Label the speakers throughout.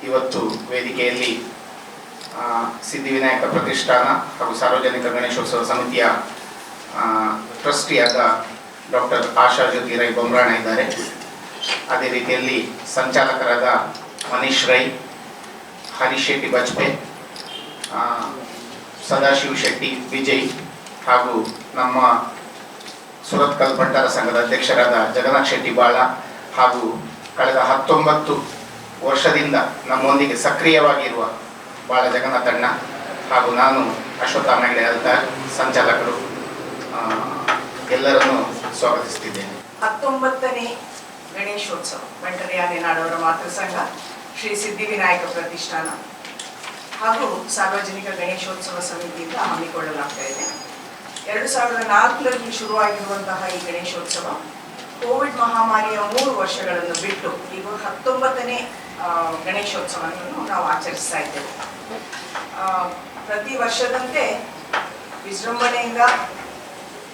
Speaker 1: ಇವತ್ತು ವೇದಿಕೆಯಲ್ಲಿ ಸಿದ್ಧಿವಿನಾಯಕ ಪ್ರತಿಷ್ಠಾನ ಹಾಗೂ ಸಾರ್ವಜನಿಕ ಗಣೇಶೋತ್ಸವ ಸಮಿತಿಯ ಟ್ರಸ್ಟಿಯಾದ ಡಾಕ್ಟರ್ ಆಶಾ ಜ್ಯೋತಿ ರೈ ಬೊಮ್ರಾಣ ಇದ್ದಾರೆ. ಅದೇ ರೀತಿಯಲ್ಲಿ ಸಂಚಾಲಕರಾದ ಮನೀಶ್ ರೈ, ಹರೀಶ್ ಶೆಟ್ಟಿ ಬಜ್ಪೆ, ಸದಾಶಿವ ಶೆಟ್ಟಿ ವಿಜಯ್ ಹಾಗೂ ನಮ್ಮ ಸುರತ್ಕಲ್ ಭಂಡಾರ ಸಂಘದ ಅಧ್ಯಕ್ಷರಾದ ಜಗನ್ನಾಥ್ ಶೆಟ್ಟಿ ಬಾಳ ಹಾಗೂ ಕಳೆದ 19 ವರ್ಷದಿಂದ ನಮ್ಮೊಂದಿಗೆ ಸಕ್ರಿಯವಾಗಿರುವ ಬಾಳ ಜಗನ್ನಾಥಣ್ಣ ಹಾಗೂ ನಾನು ಅಶ್ವತ್ಥ ಹೆಗಡೆ ಅಲ್ತಾರ್ ಸಂಚಾಲಕರು ಎಲ್ಲರನ್ನು ಸ್ವಾಗತಿಸುತ್ತಿದ್ದೇನೆ.
Speaker 2: 19ನೇ ಗಣೇಶೋತ್ಸವ ಬಂಟರಿಯಾನೆ ನಾಡವರ ಮಾತೃ ಸಂಘ, ಶ್ರೀ ಸಿದ್ಧಿವಿನಾಯಕ ಪ್ರತಿಷ್ಠಾನ ಹಾಗೂ ಸಾರ್ವಜನಿಕ ಗಣೇಶೋತ್ಸವ ಸಮಿತಿಯಿಂದ ಹಮ್ಮಿಕೊಳ್ಳಲಾಗ್ತಾ ಇದೆ. 2004ರಲ್ಲಿ ಶುರುವಾಗಿರುವಂತಹ ಈ ಗಣೇಶೋತ್ಸವ ಕೋವಿಡ್ ಮಹಾಮಾರಿಯ 3 ವರ್ಷಗಳನ್ನು ಬಿಟ್ಟು ಈಗ 19ನೇ ಗಣೇಶೋತ್ಸವವನ್ನು ನಾವು ಆಚರಿಸ್ತಾ ಇದ್ದೇವೆ. ಪ್ರತಿ ವರ್ಷದಂತೆ ವಿಜೃಂಭಣೆಯಿಂದ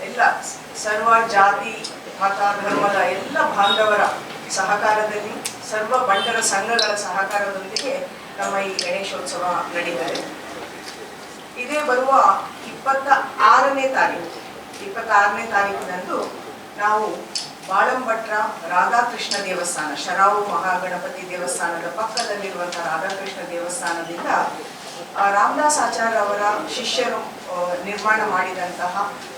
Speaker 2: ಎಲ್ಲ ಸರ್ವ ಜಾತಿ ಮತ ಧರ್ಮದ ಎಲ್ಲ ಬಾಂಧವರ ಸಹಕಾರದಲ್ಲಿ, ಸರ್ವ ಬಂಟರ ಸಂಘಗಳ ಸಹಕಾರದೊಂದಿಗೆ ನಮ್ಮ ಈ ಗಣೇಶೋತ್ಸವ ನಡೀತದೆ. ಇದೇ ಬರುವ 26ನೇ ತಾರೀಕಿನಂದು ನಾವು ಬಾಳಂಭಟ್ರ ರಾಧಾಕೃಷ್ಣ ದೇವಸ್ಥಾನ, ಶರಾವು ಮಹಾಗಣಪತಿ ದೇವಸ್ಥಾನದ ಪಕ್ಕದಲ್ಲಿರುವಂತಹ ರಾಧಾಕೃಷ್ಣ ದೇವಸ್ಥಾನದಿಂದ ರಾಮದಾಸ್ ಆಚಾರ್ಯ ಅವರ ಶಿಷ್ಯರು ನಿರ್ಮಾಣ ಮಾಡಿದಂತಹ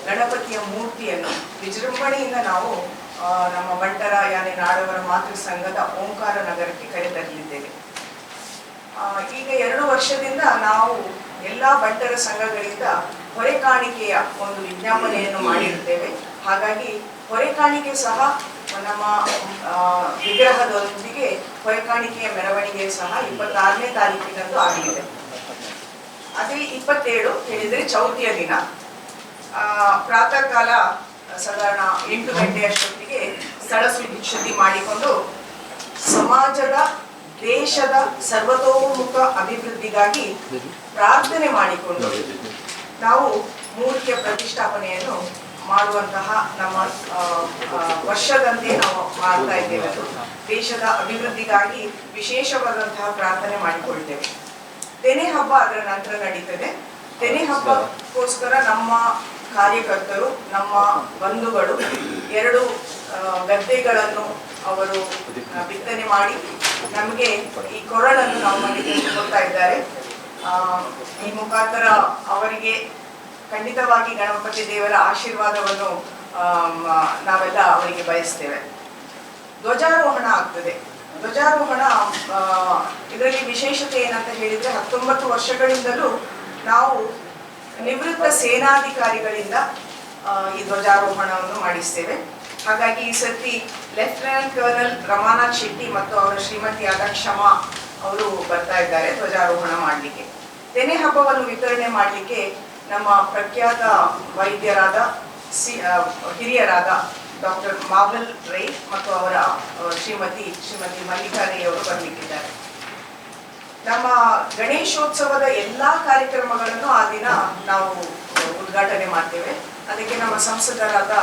Speaker 2: ಗಣಪತಿಯ ಮೂರ್ತಿಯನ್ನು ವಿಜೃಂಭಣೆಯಿಂದ ನಾವು ನಮ್ಮ ಬಂಟರ ಯಾನೆ ನಾಡವರ ಮಾತೃ ಸಂಘದ ಓಂಕಾರ ನಗರಕ್ಕೆ ಕರೆತರಲಿದ್ದೇವೆ. ಈಗ 2 ವರ್ಷದಿಂದ ನಾವು ಎಲ್ಲ ಬಂಟರ ಸಂಘಗಳಿಂದ ಹೊರೆಕಾಣಿಕೆಯ ಒಂದು ವಿಜ್ಞಾಪನೆಯನ್ನು ಮಾಡಿರುತ್ತೇವೆ. ಹಾಗಾಗಿ ಹೊರೆಕಾಣಿಕೆ ಸಹ ನಮ್ಮ ವಿಗ್ರಹದೊಂದಿಗೆ ಹೊರೆಕಾಣಿಕೆಯ ಮೆರವಣಿಗೆ ಸಹ 26ನೇ ತಾರೀಕಿನಂದು ಆಗಲಿದೆ. ಅದೇ 27 ಹೇಳಿದರೆ ಚೌತಿಯ ದಿನ ಪ್ರಾತಃ ಕಾಲ ಸಾಧಾರಣ 8 ಗಂಟೆಯಷ್ಟೊತ್ತಿಗೆ ಸ್ಥಳ ಶುದ್ಧಿ ಮಾಡಿಕೊಂಡು ಸಮಾಜದ, ದೇಶದ ಸರ್ವತೋಮುಖ ಅಭಿವೃದ್ಧಿಗಾಗಿ ಪ್ರಾರ್ಥನೆ ಮಾಡಿಕೊಂಡು ನಾವು ಮೂರ್ತಿಯ ಪ್ರತಿಷ್ಠಾಪನೆಯನ್ನು ಮಾಡುವಂತಹ ನಮ್ಮ ವರ್ಷದಂತೆ ನಾವು ಮಾಡ್ತಾ ಇದ್ದೇವೆ. ಅದು ದೇಶದ ಅಭಿವೃದ್ಧಿಗಾಗಿ ವಿಶೇಷವಾದಂತಹ ಪ್ರಾರ್ಥನೆ ಮಾಡಿಕೊಳ್ತೇವೆ. ತೆನೆ ಹಬ್ಬ ಅದರ ನಂತರ ನಡೀತದೆ. ತೆನೆ ಹಬ್ಬಕ್ಕೋಸ್ಕರ ನಮ್ಮ ಕಾರ್ಯಕರ್ತರು, ನಮ್ಮ ಬಂಧುಗಳು 2 ಗದ್ದೆಗಳನ್ನು ಅವರು ಬಿತ್ತನೆ ಮಾಡಿ ನಮಗೆ ಈ ಕೊರಳನ್ನು ನಾವು ಮನೆಗೆ ಕೊಡ್ತಾ ಇದ್ದಾರೆ. ಈ ಮುಖಾಂತರ ಅವರಿಗೆ ಖಂಡಿತವಾಗಿ ಗಣಪತಿ ದೇವರ ಆಶೀರ್ವಾದವನ್ನು ನಾವೆಲ್ಲ ಅವರಿಗೆ ಬಯಸ್ತೇವೆ. ಧ್ವಜಾರೋಹಣ ಆಗ್ತದೆ. ಧ್ವಜಾರೋಹಣ ಇದರಲ್ಲಿ ವಿಶೇಷತೆ ಏನಂತ ಹೇಳಿದರೆ 19 ವರ್ಷಗಳಿಂದಲೂ ನಾವು ನಿವೃತ್ತ ಸೇನಾಧಿಕಾರಿಗಳಿಂದ ಈ ಧ್ವಜಾರೋಹಣವನ್ನು ಮಾಡಿಸ್ತೇವೆ. ಹಾಗಾಗಿ ಈ ಸರ್ತಿ ಲೆಫ್ಟಿನೆಂಟ್ ಕರ್ನಲ್ ರಮಾನಾಥ್ ಶೆಟ್ಟಿ ಮತ್ತು ಅವರ ಶ್ರೀಮತಿಯಾದ ಕ್ಷಮಾ ಅವರು ಬರ್ತಾ ಇದ್ದಾರೆ ಧ್ವಜಾರೋಹಣ ಮಾಡಲಿಕ್ಕೆ. ತೆನೆ ಹಬ್ಬವನ್ನು ವಿತರಣೆ ಮಾಡಲಿಕ್ಕೆ ನಮ್ಮ ಪ್ರಖ್ಯಾತ ವೈದ್ಯರಾದ ಹಿರಿಯರಾದ ಡಾಕ್ಟರ್ ಮಾವಲ್ ರೈ ಮತ್ತು ಅವರ ಶ್ರೀಮತಿ ಮಲ್ಲಿಕಾ ರೈ ಅವರು ಬರಲಿಕ್ಕಿದ್ದಾರೆ. ನಮ್ಮ ಗಣೇಶೋತ್ಸವದ ಎಲ್ಲ ಕಾರ್ಯಕ್ರಮಗಳನ್ನು ಆ ದಿನ ನಾವು ಉದ್ಘಾಟನೆ ಮಾಡ್ತೇವೆ. ಅದಕ್ಕೆ ನಮ್ಮ ಸಂಸದರಾದ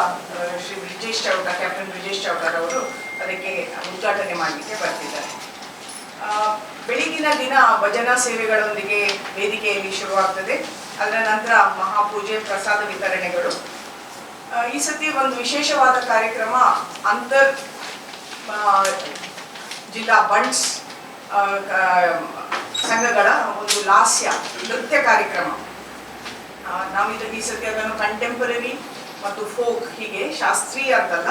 Speaker 2: ಶ್ರೀ ಬ್ರಿಜೇಶ್ ಚೌಟ, ಕ್ಯಾಪ್ಟನ್ ಬ್ರಿಜೇಶ್ ಚೌಟರ್ ಅವರು ಅದಕ್ಕೆ ಉದ್ಘಾಟನೆ ಮಾಡಲಿಕ್ಕೆ ಬರ್ತಿದ್ದಾರೆ. ಬೆಳಗಿನ ದಿನ ಭಜನಾ ಸೇವೆಗಳೊಂದಿಗೆ ವೇದಿಕೆಯಲ್ಲಿ ಶುರುವಾಗ್ತದೆ. ಅದರ ನಂತರ ಮಹಾಪೂಜೆ, ಪ್ರಸಾದ ವಿತರಣೆಗಳು. ಈ ಸತಿ ಒಂದು ವಿಶೇಷವಾದ ಕಾರ್ಯಕ್ರಮ ಅಂತರ್ ಜಿಲ್ಲಾ ಬಂಟ್ಸ್ ಸಂಘಗಳ ಒಂದು ಲಾಸ್ಯ ನೃತ್ಯ ಕಾರ್ಯಕ್ರಮ. ನಾವಿದು ಈ ಸತಿ ಅದನ್ನು ಕಂಟೆಂಪರರಿ ಮತ್ತು ಫೋಕ್, ಹೀಗೆ ಶಾಸ್ತ್ರೀಯ ಅಂತಲ್ಲ,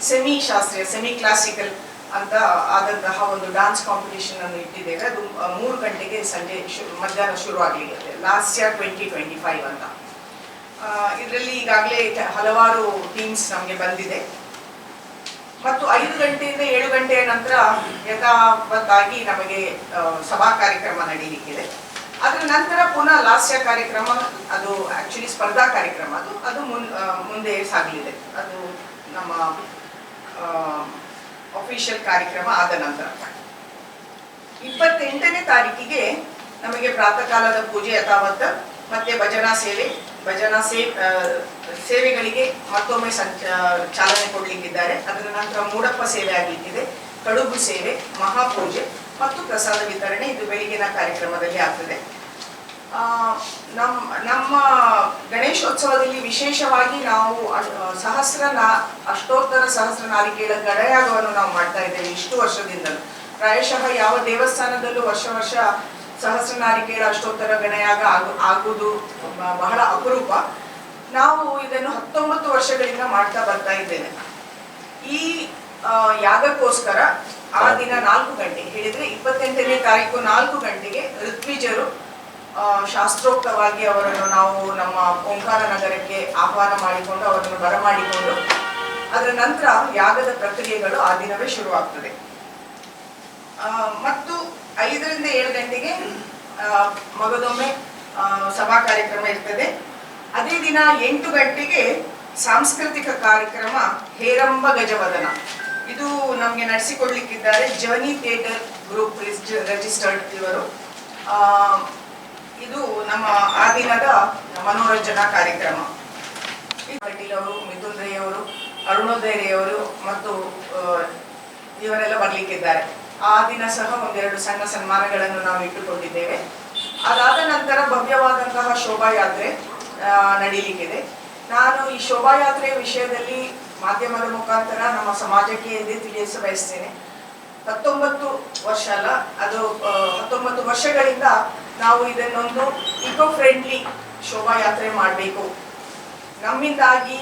Speaker 2: ಸೆಮಿ ಕ್ಲಾಸಿಕಲ್ ಅಂತ ಆದಂತಹ ಒಂದು ಡಾನ್ಸ್ ಕಾಂಪಿಟೇಷನ್ ಅನ್ನು ಇಟ್ಟಿದ್ದೇವೆ. ಅದು 3 ಗಂಟೆಗೆ ಸಂಜೆ ಮಧ್ಯಾಹ್ನ ಶುರುವಾಗಲಿದೆ. ಲಾಸ್ಯ 2025 ಅಂತ. ಇದರಲ್ಲಿ ಈಗಾಗಲೇ ಹಲವಾರು ಟೀಮ್ಸ್ ನಮಗೆ ಬಂದಿದೆ. ಮತ್ತು 5 ಗಂಟೆಯಿಂದ 7 ಗಂಟೆಯ ನಂತರ ಯಥಾವತ್ತಾಗಿ ನಮಗೆ ಸಭಾ ಕಾರ್ಯಕ್ರಮ ನಡೀಲಿಕ್ಕಿದೆ. ಅದರ ನಂತರ ಪುನಃ ಲಾಸ್ಯ ಕಾರ್ಯಕ್ರಮ, ಅದು ಆಕ್ಚುಲಿ ಸ್ಪರ್ಧಾ ಕಾರ್ಯಕ್ರಮ, ಅದು ಮುಂದೆ ಸಾಗಲಿದೆ. ಅದು ನಮ್ಮ ಅಫಿಷಿಯಲ್ ಕಾರ್ಯಕ್ರಮ ಆದ ನಂತರ 28ನೇ ತಾರೀಕಿಗೆ ನಮಗೆ ಪ್ರಾತಃ ಕಾಲದ ಪೂಜೆ ಯಥಾವತ್ತ, ಮತ್ತೆ ಸೇವೆಗಳಿಗೆ ಮತ್ತೊಮ್ಮೆ ಚಾಲನೆ ಕೊಡಲಿಕ್ಕಿದ್ದಾರೆ. ಅದರ ನಂತರ ಮೂಡಪ್ಪ ಸೇವೆ ಆಗಲಿಕ್ಕಿದೆ, ಕಡುಬು ಸೇವೆ, ಮಹಾಪೂಜೆ ಮತ್ತು ಪ್ರಸಾದ ವಿತರಣೆ ಇದು ಬೆಳಗಿನ ಕಾರ್ಯಕ್ರಮದಲ್ಲಿ ಆಗ್ತದೆ. ನಮ್ಮ ಗಣೇಶೋತ್ಸವದಲ್ಲಿ ವಿಶೇಷವಾಗಿ ನಾವು ಅಷ್ಟೋತ್ತರ ಸಹಸ್ರನಾರಿಕೇಳ ಗಣಯಾಗವನ್ನು ನಾವು ಮಾಡ್ತಾ ಇದ್ದೇವೆ ಇಷ್ಟು ವರ್ಷದಿಂದಲೂ. ಪ್ರಾಯಶಃ ಯಾವ ದೇವಸ್ಥಾನದಲ್ಲೂ ವರ್ಷ ಸಹಸ್ರನಾರಿಕೇಳ ಅಷ್ಟೋತ್ತರ ಗಣಯಾಗ ಆಗುವುದು ಬಹಳ ಅಪರೂಪ. ನಾವು ಇದನ್ನು 19 ವರ್ಷಗಳಿಂದ ಮಾಡ್ತಾ ಬರ್ತಾ ಇದ್ದೇವೆ. ಈ ಯಾಗಕ್ಕೋಸ್ಕರ ಆ ದಿನ 4 ಗಂಟೆ ಹೇಳಿದ್ರೆ 28ನೇ ತಾರೀಕು 4 ಗಂಟೆಗೆ ಋತ್ವಿಜರು ಶಾಸ್ತ್ರೋಕ್ತವಾಗಿ ಅವರನ್ನು ನಾವು ನಮ್ಮ ಓಂಕಾರ ನಗರಕ್ಕೆ ಆಹ್ವಾನ ಮಾಡಿಕೊಂಡು ಅವರನ್ನು ಬರಮಾಡಿಕೊಂಡು ಅದರ ನಂತರ ಯಾಗದ ಪ್ರಕ್ರಿಯೆಗಳು ಆ ದಿನವೇ ಶುರುವಾಗ್ತದೆ. ಮತ್ತು 5ರಿಂದ 7 ಗಂಟೆಗೆ ಮಗದೊಮ್ಮೆ ಸಭಾ ಕಾರ್ಯಕ್ರಮ ಇರ್ತದೆ. ಅದೇ ದಿನ 8 ಗಂಟೆಗೆ ಸಾಂಸ್ಕೃತಿಕ ಕಾರ್ಯಕ್ರಮ ಹೇರಂಬ ಗಜವದನ. ಇದು ನಮಗೆ ನಡೆಸಿಕೊಡ್ಲಿಕ್ಕಿದ್ದಾರೆ ಜರ್ನಿ ಥಿಯೇಟರ್ ಗ್ರೂಪ್ ರಿಜಿಸ್ಟರ್ಡ್ ಇವರು. ಇದು ನಮ್ಮ ಆ ದಿನದ ಮನೋರಂಜನಾ ಕಾರ್ಯಕ್ರಮ. ಪಾಟೀಲ್ ಅವರು, ಮಿಥುನ್ ರೈ ಅವರು, ಅರುಣೋದಯ ರೈ ಅವರು ಮತ್ತು ಇವರೆಲ್ಲ ಬರ್ಲಿಕ್ಕಿದ್ದಾರೆ. ಆ ದಿನ ಸಹ ಒಂದೆರಡು ಸಣ್ಣ ಸನ್ಮಾನಗಳನ್ನು ನಾವು ಇಟ್ಟುಕೊಂಡಿದ್ದೇವೆ. ಅದಾದ ನಂತರ ಭವ್ಯವಾದಂತಹ ಶೋಭಾಯಾತ್ರೆ ನಡೀಲಿಕ್ಕಿದೆ. ನಾನು ಈ ಶೋಭಾಯಾತ್ರೆಯ ವಿಷಯದಲ್ಲಿ ಮಾಧ್ಯಮದ ಮುಖಾಂತರ ನಮ್ಮ ಸಮಾಜಕ್ಕೆ ಎದೆ ತಿಳಿಸ ಬಯಸ್ತೇನೆ. 19 ವರ್ಷ ಅಲ್ಲ, ಅದು 19 ವರ್ಷಗಳಿಂದ ನಾವು ಇದನ್ನೊಂದು ಇಕೋ ಫ್ರೆಂಡ್ಲಿ ಶೋಭಾಯಾತ್ರೆ ಮಾಡಬೇಕು. ನಮ್ಮಿಂದಾಗಿ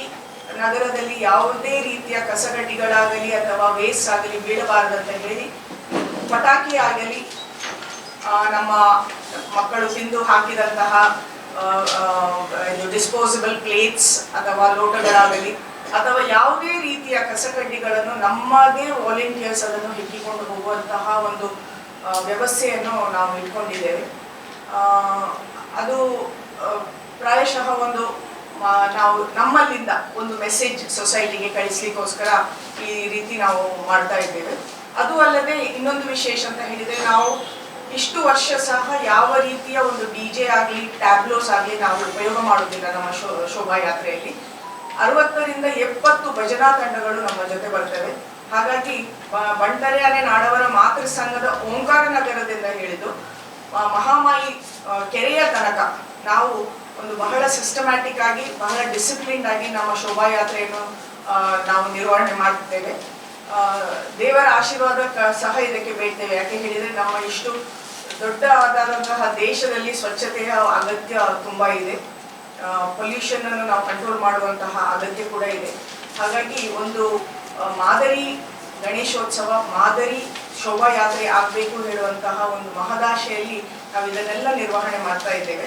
Speaker 2: ನಗರದಲ್ಲಿ ಯಾವುದೇ ರೀತಿಯ ಕಸಗಡ್ಡಿಗಳಾಗಲಿ ಅಥವಾ ವೇಸ್ಟ್ ಆಗಲಿ ಬೀಳಬಾರದಂತ ಹೇಳಿ, ಪಟಾಕಿ ಆಗಲಿ, ನಮ್ಮ ಮಕ್ಕಳು ತಿಂದು ಹಾಕಿದಂತಹ ಡಿಸ್ಪೋಸಬಲ್ ಪ್ಲೇಟ್ಸ್ ಅಥವಾ ಲೋಟಗಳಾಗಲಿ ಅಥವಾ ಯಾವುದೇ ರೀತಿಯ ಕಸಕಡ್ಡಿಗಳನ್ನು ನಮ್ಮದೇ ವಾಲಂಟಿಯರ್ಸ್ ಅದನ್ನು ಹಿಕ್ಕಿಕೊಂಡು ಹೋಗುವಂತಹ ಒಂದು ವ್ಯವಸ್ಥೆಯನ್ನು ನಾವು ಇಟ್ಕೊಂಡಿದ್ದೇವೆ. ಅದು ಪ್ರಾಯಶಃ ಒಂದು ನಾವು ನಮ್ಮಲ್ಲಿಂದ ಒಂದು ಮೆಸೇಜ್ ಸೊಸೈಟಿಗೆ ಕಳಿಸ್ಲಿಕ್ಕೋಸ್ಕರ ಈ ರೀತಿ ನಾವು ಮಾಡ್ತಾ ಇದ್ದೇವೆ. ಅದು ಅಲ್ಲದೆ ಇನ್ನೊಂದು ವಿಶೇಷ ಅಂತ ಹೇಳಿದರೆ, ನಾವು ಇಷ್ಟು ವರ್ಷ ಸಹ ಯಾವ ರೀತಿಯ ಒಂದು DJ ಆಗಲಿ ಟ್ಯಾಬ್ಲೋಸ್ ಆಗಲಿ ನಾವು ಉಪಯೋಗ ಮಾಡುವುದಿಲ್ಲ. ನಮ್ಮ ಶೋಭಾಯಾತ್ರೆಯಲ್ಲಿ 60ರಿಂದ 70 ಭಜನಾ ತಂಡಗಳು ನಮ್ಮ ಜೊತೆ ಬರ್ತವೆ. ಹಾಗಾಗಿ ಬಂಟರೆ ಅನೆ ನಾಡವರ ಮಾತೃ ಸಂಘದ ಓಂಕಾರ ನಗರದಿಂದ ಹಿಡಿದು ಮಹಾಮಾಯಿ ಕೆರೆಯ ತನಕ ನಾವು ಒಂದು ಬಹಳ ಸಿಸ್ಟಮ್ಯಾಟಿಕ್ ಆಗಿ ಬಹಳ ಡಿಸಿಪ್ಲಿನ್ಡ್ ಆಗಿ ನಮ್ಮ ಶೋಭಾಯಾತ್ರೆಯನ್ನು ನಾವು ನಿರ್ವಹಣೆ ಮಾಡುತ್ತೇವೆ. ದೇವರ ಆಶೀರ್ವಾದ ಸಹ ಇದಕ್ಕೆ ಬೇಡ್ತೇವೆ. ಯಾಕೆ ಹೇಳಿದರೆ, ನಮ್ಮ ಇಷ್ಟು ದೊಡ್ಡದಾದಂತಹ ದೇಶದಲ್ಲಿ ಸ್ವಚ್ಛತೆಯ ಅಗತ್ಯ ತುಂಬ ಇದೆ. ಪೊಲ್ಯೂಷನ್ ಅನ್ನು ನಾವು ಕಂಟ್ರೋಲ್ ಮಾಡುವಂತಹ ಅಗತ್ಯ ಕೂಡ ಇದೆ. ಹಾಗಾಗಿ ಒಂದು ಮಾದರಿ ಗಣೇಶೋತ್ಸವ, ಮಾದರಿ ಶೋಭಾಯಾತ್ರೆ ಆಗಬೇಕು ಹೇಳುವಂತಹ ಒಂದು ಮಹದಾಶೆಯಲ್ಲಿ ನಾವು ಇದನ್ನೆಲ್ಲ ನಿರ್ವಹಣೆ ಮಾಡ್ತಾ ಇದ್ದೇವೆ.